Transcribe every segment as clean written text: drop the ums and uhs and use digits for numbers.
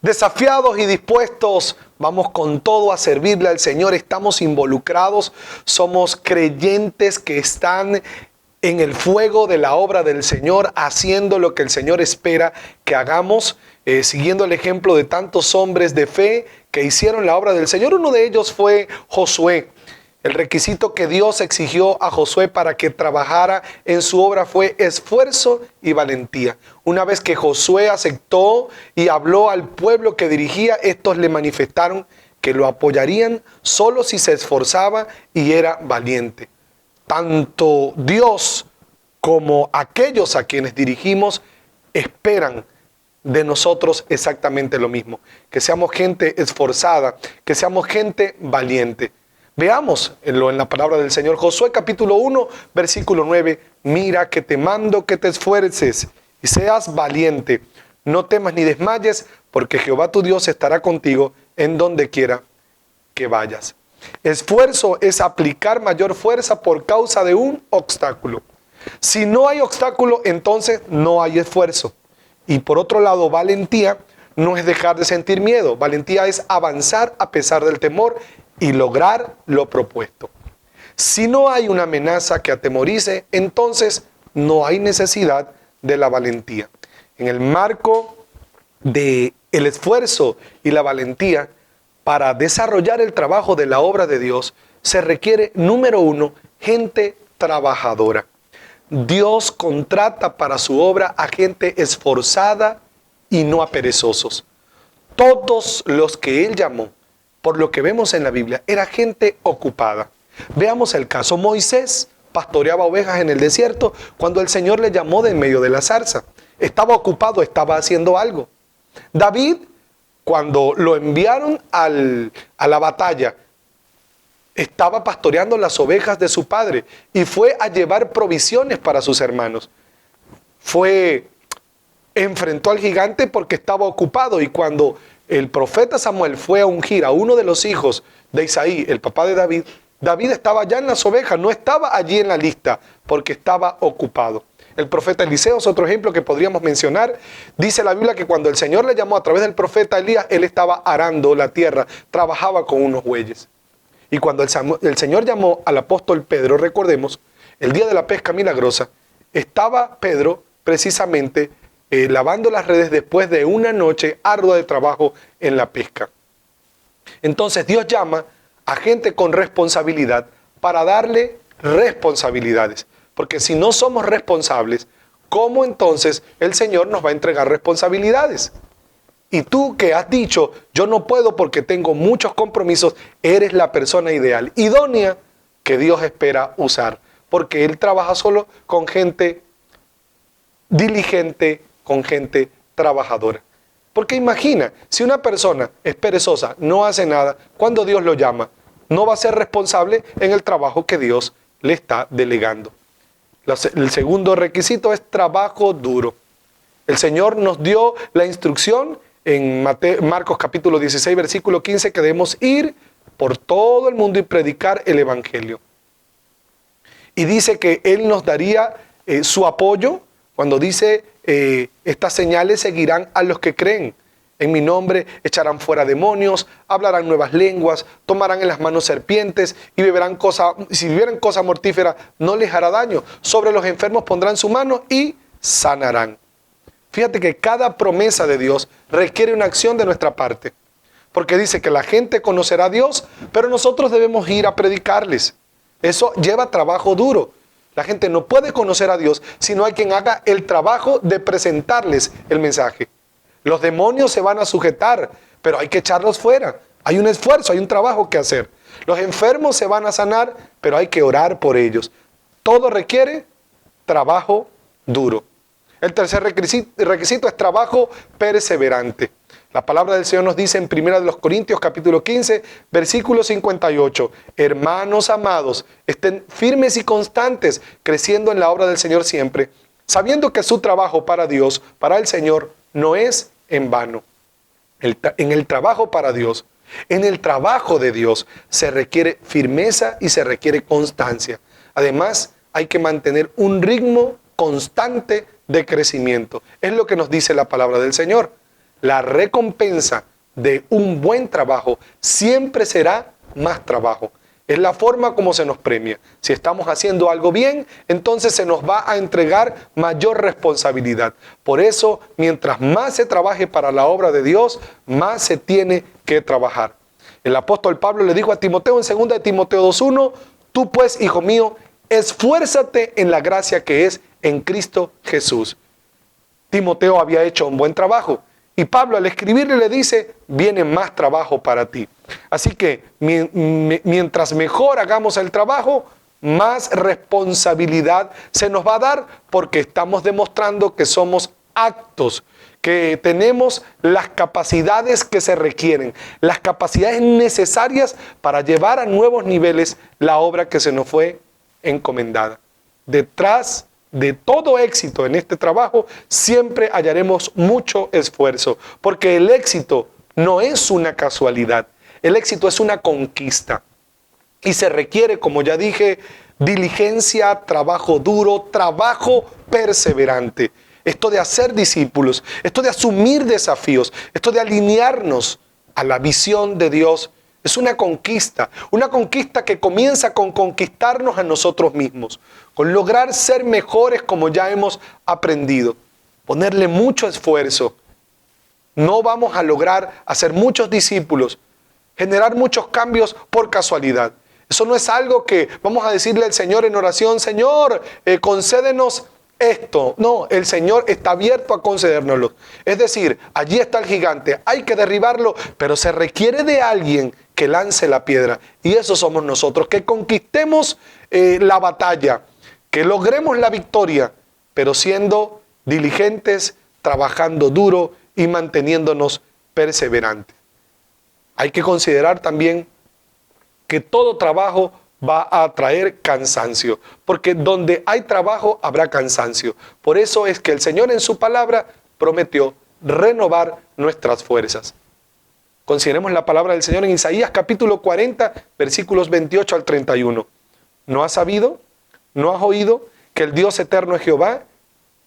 Desafiados y dispuestos, vamos con todo a servirle al Señor. Estamos involucrados, somos creyentes que están en el fuego de la obra del Señor, haciendo lo que el Señor espera que hagamos, siguiendo el ejemplo de tantos hombres de fe que hicieron la obra del Señor. Uno de ellos fue Josué. El requisito que Dios exigió a Josué para que trabajara en su obra fue esfuerzo y valentía. Una vez que Josué aceptó y habló al pueblo que dirigía, estos le manifestaron que lo apoyarían solo si se esforzaba y era valiente. Tanto Dios como aquellos a quienes dirigimos esperan de nosotros exactamente lo mismo. Que seamos gente esforzada, que seamos gente valiente. Veamos en la palabra del Señor. Josué capítulo 1, versículo 9. Mira que te mando que te esfuerces y seas valiente. No temas ni desmayes, porque Jehová tu Dios estará contigo en donde quiera que vayas. Esfuerzo es aplicar mayor fuerza por causa de un obstáculo. Si no hay obstáculo, entonces no hay esfuerzo. Y por otro lado, valentía no es dejar de sentir miedo. Valentía es avanzar a pesar del temor y lograr lo propuesto. Si no hay una amenaza que atemorice, entonces no hay necesidad de la valentía. En el marco del esfuerzo y la valentía, para desarrollar el trabajo de la obra de Dios, se requiere, número uno, gente trabajadora. Dios contrata para su obra a gente esforzada y no a perezosos. Todos los que Él llamó, por lo que vemos en la Biblia, era gente ocupada. Veamos el caso. Moisés pastoreaba ovejas en el desierto cuando el Señor le llamó de en medio de la zarza. Estaba ocupado, estaba haciendo algo. David, cuando lo enviaron a la batalla, estaba pastoreando las ovejas de su padre y fue a llevar provisiones para sus hermanos. Enfrentó al gigante porque estaba ocupado, y cuando el profeta Samuel fue a ungir a uno de los hijos de Isaí, el papá de David, David estaba ya en las ovejas, no estaba allí en la lista porque estaba ocupado. El profeta Eliseo es otro ejemplo que podríamos mencionar. Dice la Biblia que cuando el Señor le llamó a través del profeta Elías, él estaba arando la tierra, trabajaba con unos bueyes. Y cuando el Señor llamó al apóstol Pedro, recordemos, el día de la pesca milagrosa, estaba Pedro precisamente lavando las redes después de una noche ardua de trabajo en la pesca. Entonces Dios llama a gente con responsabilidad para darle responsabilidades. Porque si no somos responsables, ¿cómo entonces el Señor nos va a entregar responsabilidades? Y tú que has dicho, yo no puedo porque tengo muchos compromisos, eres la persona ideal, idónea, que Dios espera usar. Porque Él trabaja solo con gente diligente, con gente trabajadora. Porque imagina, si una persona es perezosa, no hace nada, cuando Dios lo llama, no va a ser responsable en el trabajo que Dios le está delegando. El segundo requisito es trabajo duro. El Señor nos dio la instrucción en Marcos capítulo 16, versículo 15, que debemos ir por todo el mundo y predicar el Evangelio. Y dice que Él nos daría su apoyo cuando dice, estas señales seguirán a los que creen. En mi nombre echarán fuera demonios, hablarán nuevas lenguas, tomarán en las manos serpientes y beberán si bebieren cosa mortífera no les hará daño. Sobre los enfermos pondrán su mano y sanarán. Fíjate que cada promesa de Dios requiere una acción de nuestra parte. Porque dice que la gente conocerá a Dios, pero nosotros debemos ir a predicarles. Eso lleva trabajo duro. La gente no puede conocer a Dios si no hay quien haga el trabajo de presentarles el mensaje. Los demonios se van a sujetar, pero hay que echarlos fuera. Hay un esfuerzo, hay un trabajo que hacer. Los enfermos se van a sanar, pero hay que orar por ellos. Todo requiere trabajo duro. El tercer requisito es trabajo perseverante. La palabra del Señor nos dice en 1 Corintios capítulo 15, versículo 58. Hermanos amados, estén firmes y constantes, creciendo en la obra del Señor siempre, sabiendo que su trabajo para Dios, para el Señor, no es en vano. En el trabajo para Dios, en el trabajo de Dios, se requiere firmeza y se requiere constancia. Además, hay que mantener un ritmo constante de crecimiento. Es lo que nos dice la palabra del Señor. la recompensa de un buen trabajo siempre será más trabajo. Es la forma como se nos premia. Si estamos haciendo algo bien, entonces se nos va a entregar mayor responsabilidad. Por eso, mientras más se trabaje para la obra de Dios, más se tiene que trabajar. El apóstol Pablo le dijo a Timoteo en 2 de Timoteo 2:1, tú pues, hijo mío, esfuérzate en la gracia que es en Cristo Jesús. Timoteo había hecho un buen trabajo. Y Pablo al escribirle le dice, viene más trabajo para ti. Así que mientras mejor hagamos el trabajo, más responsabilidad se nos va a dar porque estamos demostrando que somos aptos, que tenemos las capacidades que se requieren, las capacidades necesarias para llevar a nuevos niveles la obra que se nos fue encomendada. Detrás de todo éxito en este trabajo, siempre hallaremos mucho esfuerzo, porque el éxito no es una casualidad, el éxito es una conquista. Y se requiere, como ya dije, diligencia, trabajo duro, trabajo perseverante. Esto de hacer discípulos, esto de asumir desafíos, esto de alinearnos a la visión de Dios, es una conquista que comienza con conquistarnos a nosotros mismos, con lograr ser mejores como ya hemos aprendido, ponerle mucho esfuerzo. No vamos a lograr hacer muchos discípulos, generar muchos cambios por casualidad. Eso no es algo que vamos a decirle al Señor en oración, Señor, concédenos esto. No, el Señor está abierto a concedérnoslo. Es decir, allí está el gigante, hay que derribarlo, pero se requiere de alguien que lance la piedra. Y eso somos nosotros, que conquistemos la batalla, que logremos la victoria, pero siendo diligentes, trabajando duro y manteniéndonos perseverantes. Hay que considerar también que todo trabajo va a traer cansancio, porque donde hay trabajo habrá cansancio. Por eso es que el Señor en su palabra prometió renovar nuestras fuerzas. Consideremos la palabra del Señor en Isaías capítulo 40, versículos 28 al 31. ¿No has sabido? ¿No has oído que el Dios eterno es Jehová,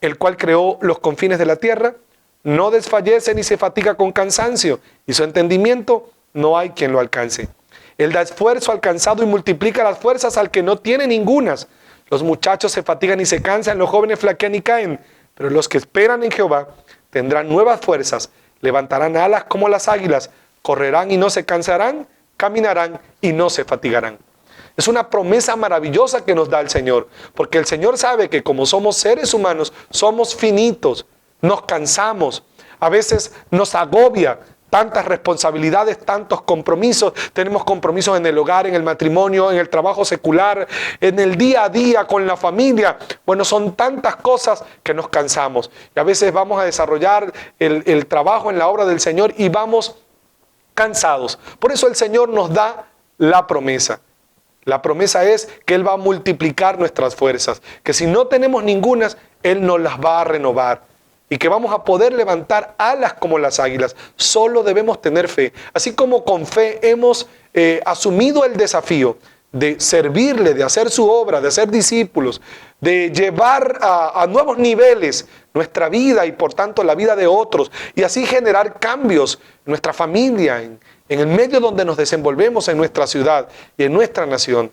el cual creó los confines de la tierra? No desfallece ni se fatiga con cansancio, y su entendimiento no hay quien lo alcance. Él da esfuerzo al cansado y multiplica las fuerzas al que no tiene ningunas. Los muchachos se fatigan y se cansan, los jóvenes flaquean y caen, pero los que esperan en Jehová tendrán nuevas fuerzas, levantarán alas como las águilas, correrán y no se cansarán, caminarán y no se fatigarán. Es una promesa maravillosa que nos da el Señor, porque el Señor sabe que como somos seres humanos, somos finitos, nos cansamos, a veces nos agobia tantas responsabilidades, tantos compromisos. Tenemos compromisos en el hogar, en el matrimonio, en el trabajo secular, en el día a día con la familia. Bueno, son tantas cosas que nos cansamos. Y a veces vamos a desarrollar el trabajo en la obra del Señor y vamos cansados. Por eso el Señor nos da la promesa. La promesa es que Él va a multiplicar nuestras fuerzas, que si no tenemos ningunas, Él nos las va a renovar y que vamos a poder levantar alas como las águilas. Solo debemos tener fe. Así como con fe hemos asumido el desafío de servirle, de hacer su obra, de ser discípulos, de llevar a nuevos niveles nuestra vida y por tanto la vida de otros, y así generar cambios en nuestra familia, en el medio donde nos desenvolvemos, en nuestra ciudad y en nuestra nación.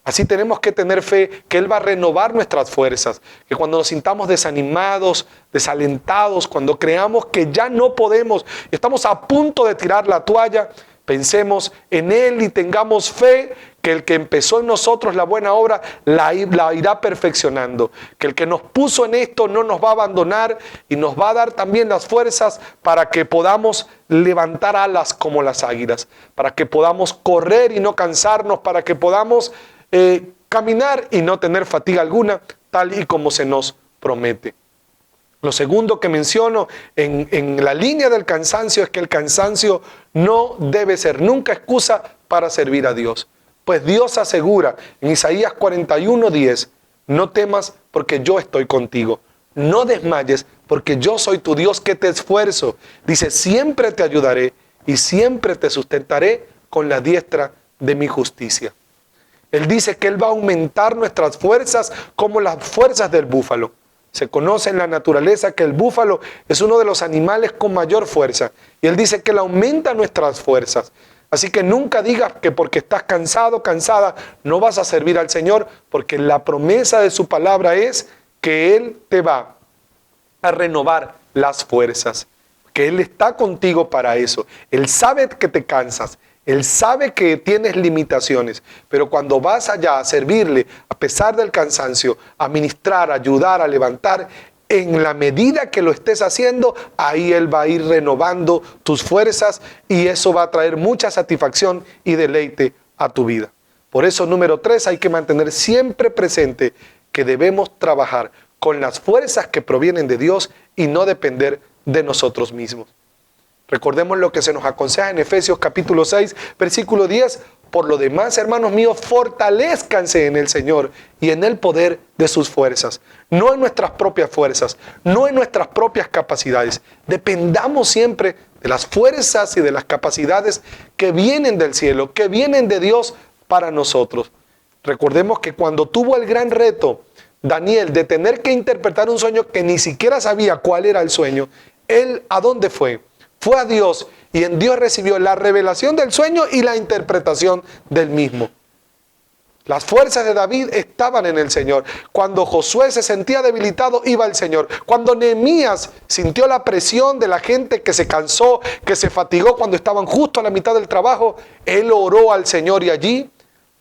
Así tenemos que tener fe que Él va a renovar nuestras fuerzas, que cuando nos sintamos desanimados, desalentados, cuando creamos que ya no podemos, estamos a punto de tirar la toalla, pensemos en Él y tengamos fe que el que empezó en nosotros la buena obra la irá perfeccionando, que el que nos puso en esto no nos va a abandonar y nos va a dar también las fuerzas para que podamos levantar alas como las águilas, para que podamos correr y no cansarnos, para que podamos caminar y no tener fatiga alguna, tal y como se nos promete. Lo segundo que menciono en la línea del cansancio es que el cansancio no debe ser nunca excusa para servir a Dios. Pues Dios asegura en Isaías 41:10, no temas porque yo estoy contigo. No desmayes porque yo soy tu Dios que te esfuerzo. Dice, siempre te ayudaré y siempre te sustentaré con la diestra de mi justicia. Él dice que Él va a aumentar nuestras fuerzas como las fuerzas del búfalo. Se conoce en la naturaleza que el búfalo es uno de los animales con mayor fuerza. Y él dice que él aumenta nuestras fuerzas. Así que nunca digas que porque estás cansado, cansada, no vas a servir al Señor, porque la promesa de su palabra es que Él te va a renovar las fuerzas. Que Él está contigo para eso. Él sabe que te cansas. Él sabe que tienes limitaciones, pero cuando vas allá a servirle, a pesar del cansancio, a ministrar, a ayudar, a levantar, en la medida que lo estés haciendo, ahí Él va a ir renovando tus fuerzas y eso va a traer mucha satisfacción y deleite a tu vida. Por eso, número 3, hay que mantener siempre presente que debemos trabajar con las fuerzas que provienen de Dios y no depender de nosotros mismos. Recordemos lo que se nos aconseja en Efesios capítulo 6, versículo 10. Por lo demás, hermanos míos, fortalezcanse en el Señor y en el poder de sus fuerzas. No en nuestras propias fuerzas, no en nuestras propias capacidades. Dependamos siempre de las fuerzas y de las capacidades que vienen del cielo, que vienen de Dios para nosotros. Recordemos que cuando tuvo el gran reto, Daniel, de tener que interpretar un sueño que ni siquiera sabía cuál era el sueño, él ¿a dónde fue? Fue a Dios y en Dios recibió la revelación del sueño y la interpretación del mismo. Las fuerzas de David estaban en el Señor. Cuando Josué se sentía debilitado, iba al Señor. Cuando Nehemías sintió la presión de la gente que se cansó, que se fatigó cuando estaban justo a la mitad del trabajo, él oró al Señor y allí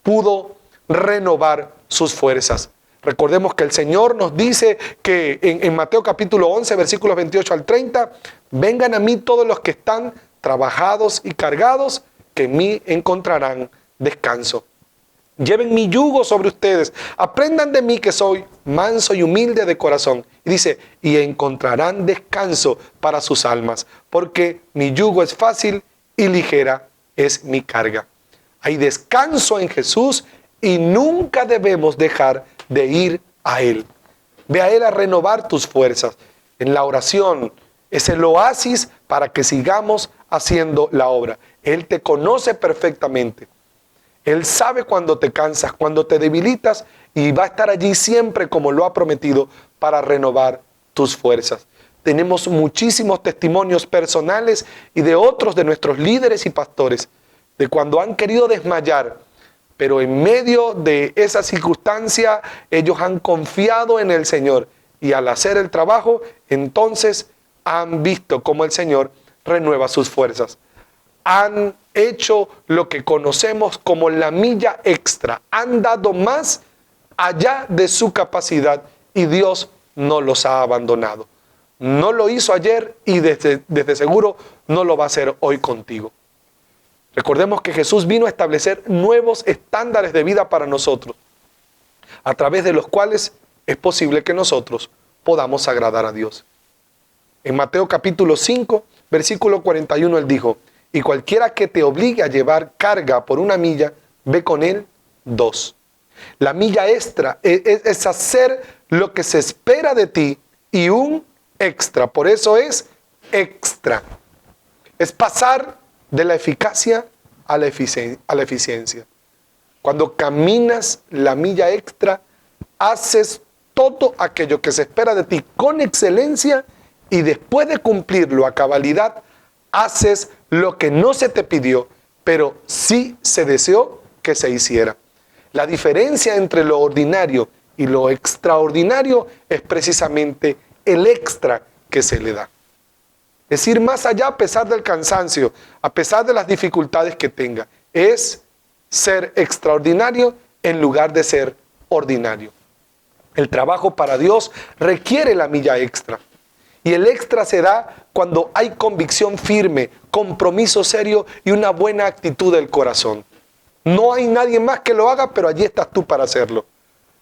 pudo renovar sus fuerzas. Recordemos que el Señor nos dice que en Mateo capítulo 11, versículos 28 al 30, vengan a mí todos los que están trabajados y cargados, que en mí encontrarán descanso. Lleven mi yugo sobre ustedes, aprendan de mí que soy manso y humilde de corazón. Y dice, y encontrarán descanso para sus almas, porque mi yugo es fácil y ligera es mi carga. Hay descanso en Jesús y nunca debemos dejar de ir a Él. Ve a Él a renovar tus fuerzas. En la oración es el oasis para que sigamos haciendo la obra. Él te conoce perfectamente. Él sabe cuando te cansas, cuando te debilitas y va a estar allí siempre como lo ha prometido para renovar tus fuerzas. Tenemos muchísimos testimonios personales y de otros de nuestros líderes y pastores de cuando han querido desmayar, pero en medio de esa circunstancia ellos han confiado en el Señor y al hacer el trabajo, entonces han visto cómo el Señor renueva sus fuerzas. Han hecho lo que conocemos como la milla extra. Han dado más allá de su capacidad y Dios no los ha abandonado. No lo hizo ayer y desde seguro no lo va a hacer hoy contigo. Recordemos que Jesús vino a establecer nuevos estándares de vida para nosotros, a través de los cuales es posible que nosotros podamos agradar a Dios. En Mateo capítulo 5, versículo 41, Él dijo, y cualquiera que te obligue a llevar carga por 1 milla, ve con él 2. La milla extra es hacer lo que se espera de ti y un extra. Por eso es extra. Es pasar de la eficacia a la eficiencia. Cuando caminas la milla extra, haces todo aquello que se espera de ti con excelencia y después de cumplirlo a cabalidad, haces lo que no se te pidió, pero sí se deseó que se hiciera. La diferencia entre lo ordinario y lo extraordinario es precisamente el extra que se le da. Es ir más allá a pesar del cansancio, a pesar de las dificultades que tenga. Es ser extraordinario en lugar de ser ordinario. El trabajo para Dios requiere la milla extra. Y el extra se da cuando hay convicción firme, compromiso serio y una buena actitud del corazón. No hay nadie más que lo haga, pero allí estás tú para hacerlo.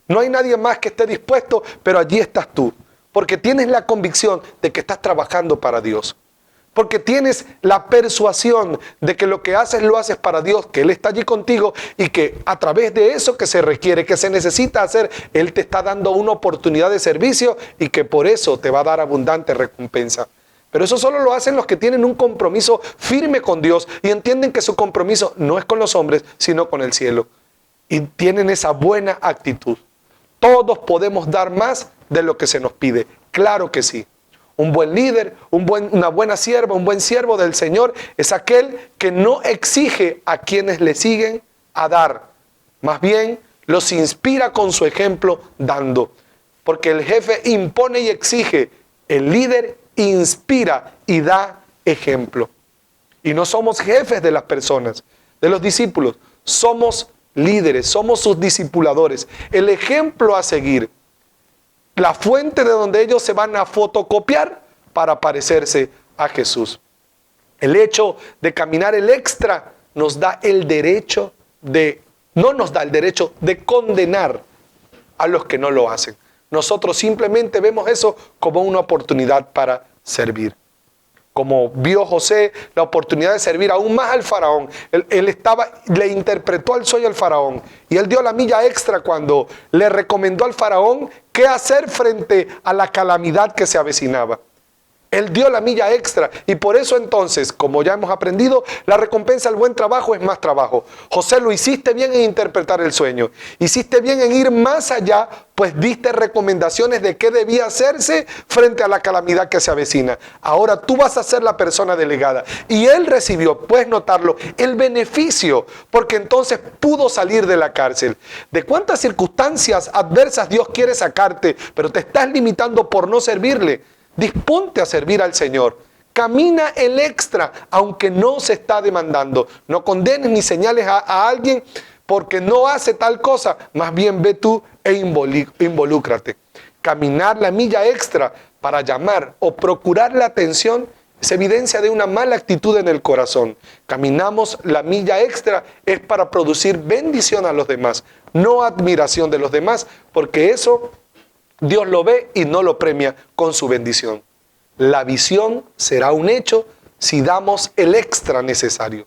No hay nadie más que esté dispuesto, pero allí estás tú. Porque tienes la convicción de que estás trabajando para Dios. Porque tienes la persuasión de que lo que haces lo haces para Dios, que Él está allí contigo y que a través de eso que se requiere, que se necesita hacer, Él te está dando una oportunidad de servicio y que por eso te va a dar abundante recompensa. Pero eso solo lo hacen los que tienen un compromiso firme con Dios y entienden que su compromiso no es con los hombres, sino con el cielo. Y tienen esa buena actitud. Todos podemos dar más de lo que se nos pide. Claro que sí. Un buen líder, una buena sierva, un buen siervo del Señor es aquel que no exige a quienes le siguen a dar. Más bien, los inspira con su ejemplo dando. Porque el jefe impone y exige. El líder inspira y da ejemplo. Y no somos jefes de las personas, de los discípulos. Somos líderes, somos sus discipuladores. El ejemplo a seguir. La fuente de donde ellos se van a fotocopiar para parecerse a Jesús. El hecho de caminar el extra nos da el derecho no nos da el derecho de condenar a los que no lo hacen. Nosotros simplemente vemos eso como una oportunidad para servir. Como vio José la oportunidad de servir aún más al faraón. Él le interpretó el sueño al faraón. Y él dio la milla extra cuando le recomendó al faraón qué hacer frente a la calamidad que se avecinaba. Él dio la milla extra y por eso entonces, como ya hemos aprendido, la recompensa al buen trabajo es más trabajo. José, lo hiciste bien en interpretar el sueño. Hiciste bien en ir más allá, pues diste recomendaciones de qué debía hacerse frente a la calamidad que se avecina. Ahora tú vas a ser la persona delegada. Y él recibió, puedes notarlo, el beneficio, porque entonces pudo salir de la cárcel. ¿De cuántas circunstancias adversas Dios quiere sacarte, pero te estás limitando por no servirle? Disponte a servir al Señor. Camina el extra, aunque no se está demandando. No condenes ni señales a alguien porque no hace tal cosa. Más bien ve tú e involúcrate. Caminar la milla extra para llamar o procurar la atención es evidencia de una mala actitud en el corazón. Caminamos la milla extra es para producir bendición a los demás, no admiración de los demás, porque eso Dios lo ve y no lo premia con su bendición. La visión será un hecho si damos el extra necesario.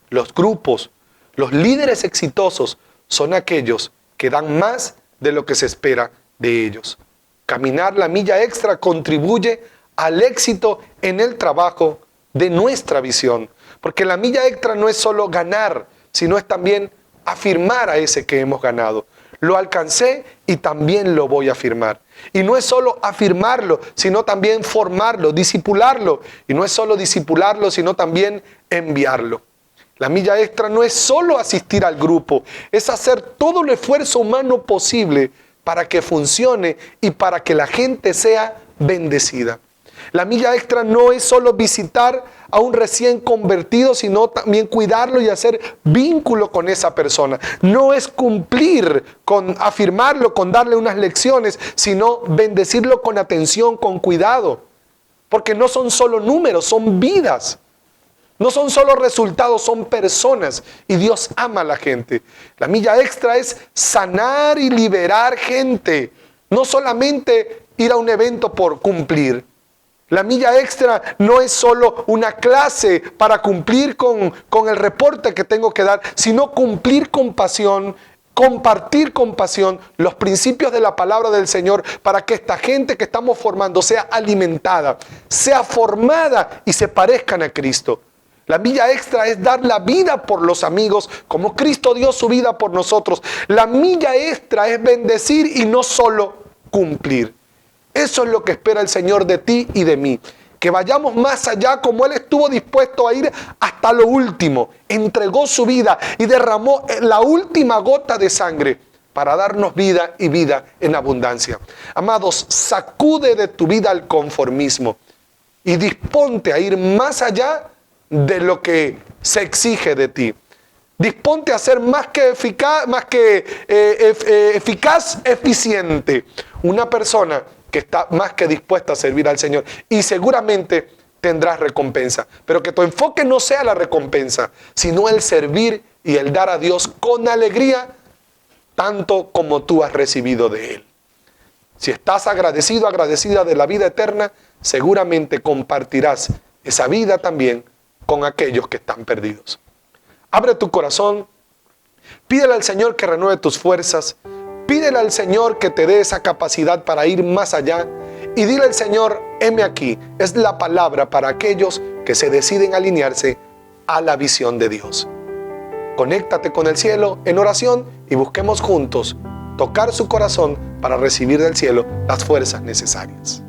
Los grupos, los líderes exitosos son aquellos que dan más de lo que se espera de ellos. Caminar la milla extra contribuye al éxito en el trabajo de nuestra visión. Porque la milla extra no es solo ganar, sino es también afirmar a ese que hemos ganado. Lo alcancé y también lo voy a afirmar. Y no es solo afirmarlo, sino también formarlo, discipularlo. Y no es solo discipularlo, sino también enviarlo. La milla extra no es solo asistir al grupo, es hacer todo el esfuerzo humano posible para que funcione y para que la gente sea bendecida. La milla extra no es solo visitar a un recién convertido, sino también cuidarlo y hacer vínculo con esa persona. No es cumplir con afirmarlo, con darle unas lecciones, sino bendecirlo con atención, con cuidado. Porque no son solo números, son vidas. No son solo resultados, son personas. Y Dios ama a la gente. La milla extra es sanar y liberar gente. No solamente ir a un evento por cumplir. La milla extra no es solo una clase para cumplir con el reporte que tengo que dar, sino cumplir con pasión, compartir con pasión los principios de la palabra del Señor para que esta gente que estamos formando sea alimentada, sea formada y se parezcan a Cristo. La milla extra es dar la vida por los amigos, como Cristo dio su vida por nosotros. La milla extra es bendecir y no solo cumplir. Eso es lo que espera el Señor de ti y de mí. Que vayamos más allá como Él estuvo dispuesto a ir hasta lo último. Entregó su vida y derramó la última gota de sangre para darnos vida y vida en abundancia. Amados, sacude de tu vida el conformismo y disponte a ir más allá de lo que se exige de ti. Disponte a ser más que eficaz, eficiente. Una persona que está más que dispuesta a servir al Señor. Y seguramente tendrás recompensa. Pero que tu enfoque no sea la recompensa, sino el servir y el dar a Dios con alegría, tanto como tú has recibido de Él. Si estás agradecido, agradecida de la vida eterna, seguramente compartirás esa vida también con aquellos que están perdidos. Abre tu corazón, pídele al Señor que renueve tus fuerzas, pídele al Señor que te dé esa capacidad para ir más allá y dile al Señor, heme aquí, es la palabra para aquellos que se deciden alinearse a la visión de Dios. Conéctate con el cielo en oración y busquemos juntos tocar su corazón para recibir del cielo las fuerzas necesarias.